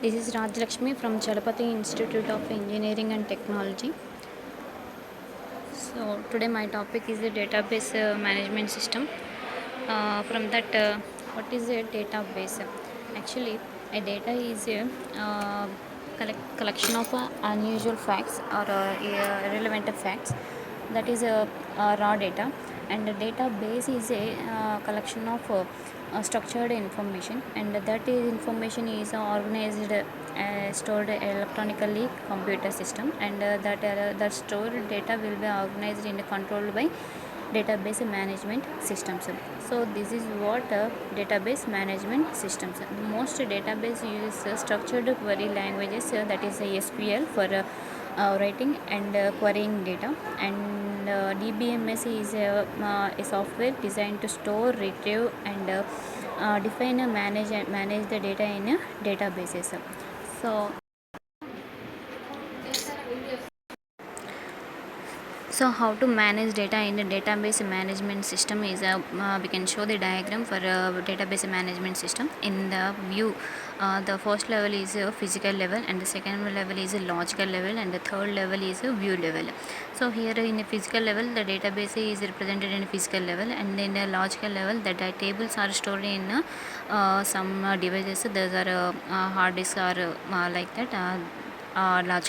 This is Lakshmi from Chalapati Institute of Engineering and Technology. So today my topic is the database management system. From that, what is a database? Actually, a data is a collection of unusual facts or relevant facts. That is a raw data, and the database is a collection of structured information, and that is information is organized, stored electronically computer system, and that stored data will be organized and controlled by database management systems. So this is what database management systems. Most database use structured query languages, that is SQL for writing and querying data, and DBMS is a software designed to store, retrieve, and define and manage the data in databases. So how to manage data in a database management system is we can show the diagram for a database management system. In the view, the first level is a physical level, and the second level is a logical level, and the third level is a view level. So here in a physical level, the database is represented in a physical level, and in a logical level, the tables are stored in some devices. Those are hard disks or like that.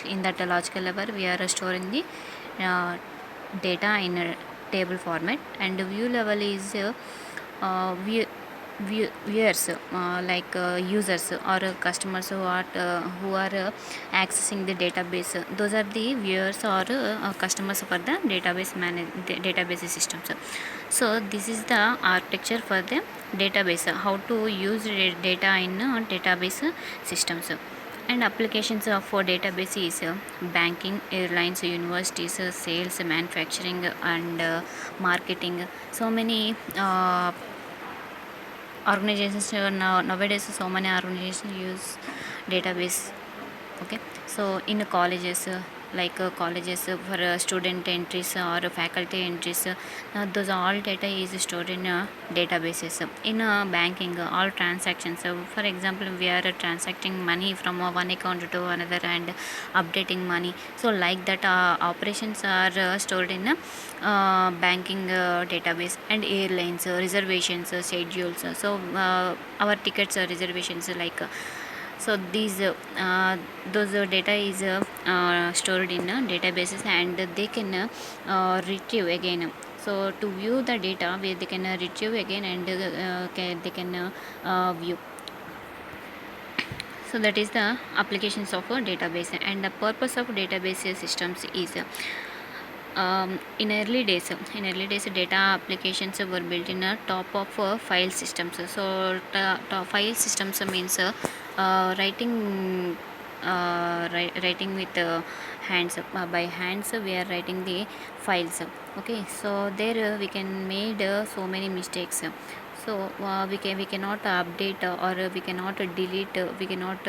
In that logical level, we are storing the data in a table format, and view level is viewers, like users or customers who are accessing the database. Those are the viewers or customers for the database systems. So this is the architecture for the database, how to use data in database systems. And applications for database is banking, airlines, universities, sales, manufacturing, and marketing. So many organizations nowadays, so many organizations use database. Okay, so in colleges, colleges for student entries or faculty entries, those all data is stored in databases. In banking, all transactions, for example, we are transacting money from one account to another and updating money, so like that operations are stored in banking database. And airlines, reservations, schedules, so our tickets, reservations, so these those data is stored in databases, and they can retrieve again. So to view the data, where they can retrieve again, and they can view. So that is the applications of a database. And the purpose of database systems is in early days, data applications were built in a top of file systems. So file systems means writing, writing with hands. By hands we are writing the files. Okay, so there we can made so many mistakes. So we cannot update or we cannot delete, we cannot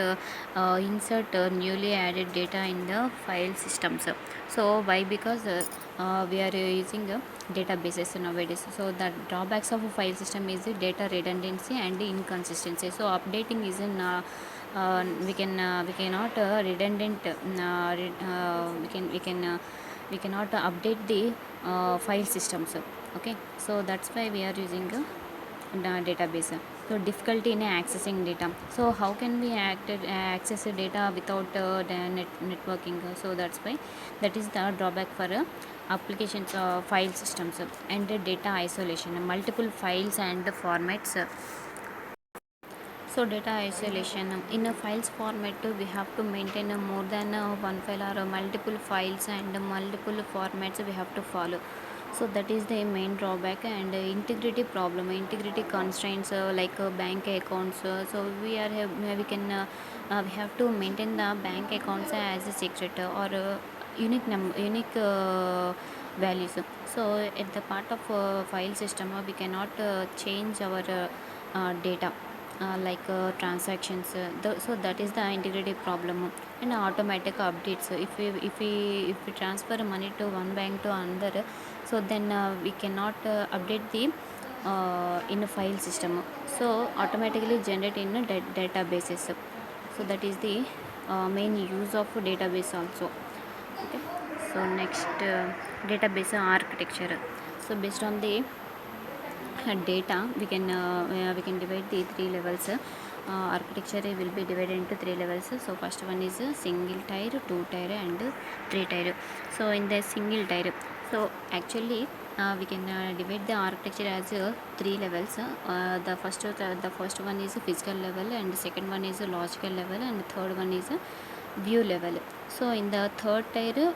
insert newly added data in the file systems. So why? Because we are using databases nowadays. So the drawbacks of a file system is data redundancy and inconsistency. So updating is in we cannot redundant we cannot update the file systems. Okay, so that's why we are using database. So difficulty in accessing data. So how can we access data without the networking? So that's why that is the drawback for applications file systems. And data isolation, multiple files and formats. So data isolation, in a files format, we have to maintain more than one file or multiple files and multiple formats we have to follow. So that is the main drawback. And integrity problem, integrity constraints, like bank accounts. So we have to maintain the bank accounts as a secret or unique values. So at the part of file system, we cannot change our data, transactions. So that is the integrity problem. And automatic updates, if we transfer money to one bank to another, so then we cannot update the in a file system, so automatically generate in a databases. So that is the main use of database also. Okay. So next, database architecture. So based on the data, we can divide the three levels. Architecture will be divided into three levels. So first one is single tier, two tier, and three tier. So in the single tier, so actually we can divide the architecture as three levels. The first one is physical level, and the second one is logical level, and the third one is view level. So in the third tier,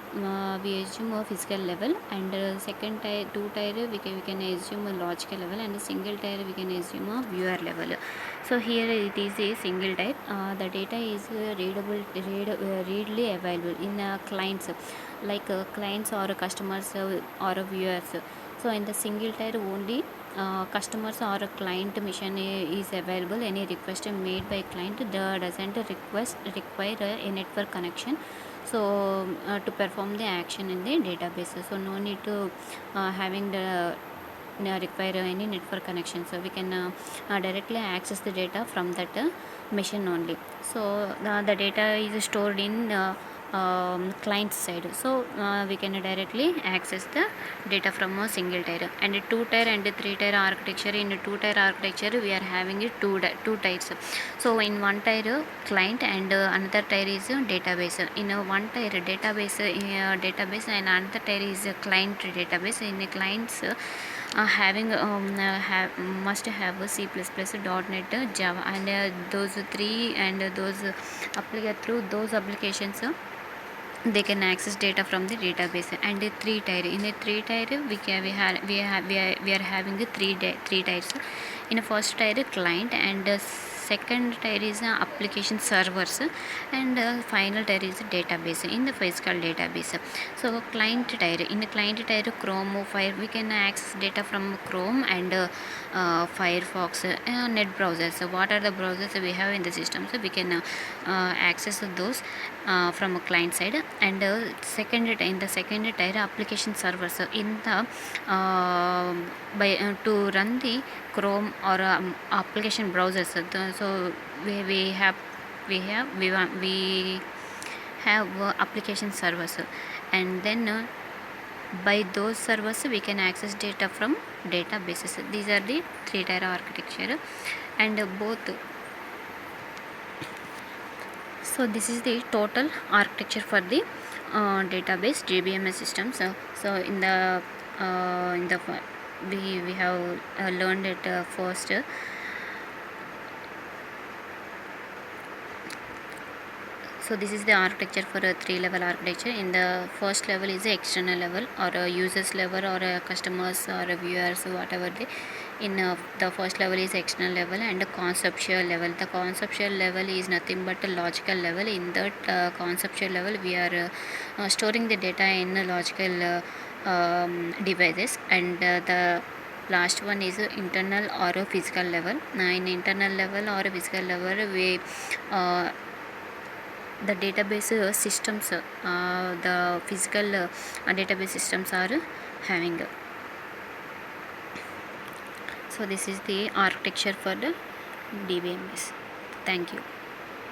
we assume a physical level, and second tier, two tier, we can assume a logical level, and single tier we can assume a viewer level. So here it is a single tier. The data is readily available in clients, like clients or customers or viewers. So in the single tier only, customers or a client mission is available. Any request made by client doesn't require a network connection, so to perform the action in the database. So no need to having the require any network connection, so we can directly access the data from that machine only. So the data is stored in client side, so we can directly access the data from a single tier. And a two tier and a three tier architecture, in a two tier architecture we are having it two tiers. So in one tier client, and another tier is database. In a one tier database and another tier is a client database. In a clients having must have a C++, .NET, Java, and those three, and those through those applications they can access data from the database. And a three tier, in a three tier we are having the three tiers. In a first tier client, and second tier is application servers, and final tier is database in the physical database. So client tier, in the client tier Chrome or Fire, we can access data from Chrome and Firefox, net browsers. So what are the browsers we have in the system, so we can access those from a client side. And in the second tier application servers, in the to run the Chrome or application browsers. So we have application servers, and then by those servers we can access data from databases. These are the three tier architecture, and both. So this is the total architecture for the database DBMS systems. So in the we have learned it first. So this is the architecture for a three level architecture. In the first level is the external level, or a users level, or a customers, or a viewers, whatever they. In the first level is external level, and a conceptual level. The conceptual level is nothing but a logical level. In that conceptual level we are storing the data in logical devices. And the last one is internal or a physical level. In internal level or a physical level, we the database systems, the physical database systems are having. So this is the architecture for the DBMS. Thank you.